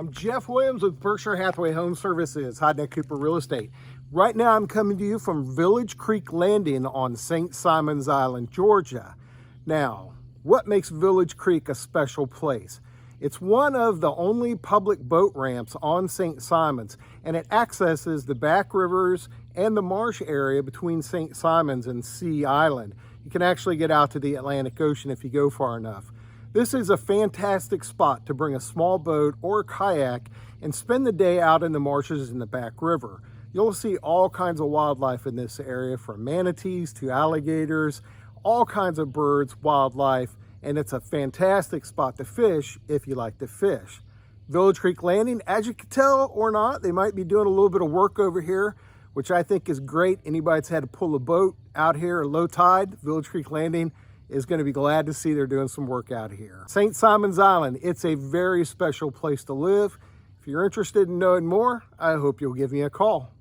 I'm Jeff Williams with Berkshire Hathaway Home Services, Hyde Cooper Real Estate. Right now I'm coming to you from Village Creek Landing on St. Simons Island, Georgia. Now, what makes Village Creek a special place? It's one of the only public boat ramps on St. Simons, and it accesses the back rivers and the marsh area between St. Simons and Sea Island. You can actually get out to the Atlantic Ocean if you go far enough. This is a fantastic spot to bring a small boat or kayak and spend the day out in the marshes in the back river. You'll see all kinds of wildlife in this area, from manatees to alligators, all kinds of birds, wildlife, and it's a fantastic spot to fish if you like to fish. Village Creek Landing, as you can tell or not, they might be doing a little bit of work over here, which I think is great. Anybody that's had to pull a boat out here at low tide, Village Creek Landing is going to be glad to see they're doing some work out here. St. Simons Island, it's a very special place to live. If you're interested in knowing more, I hope you'll give me a call.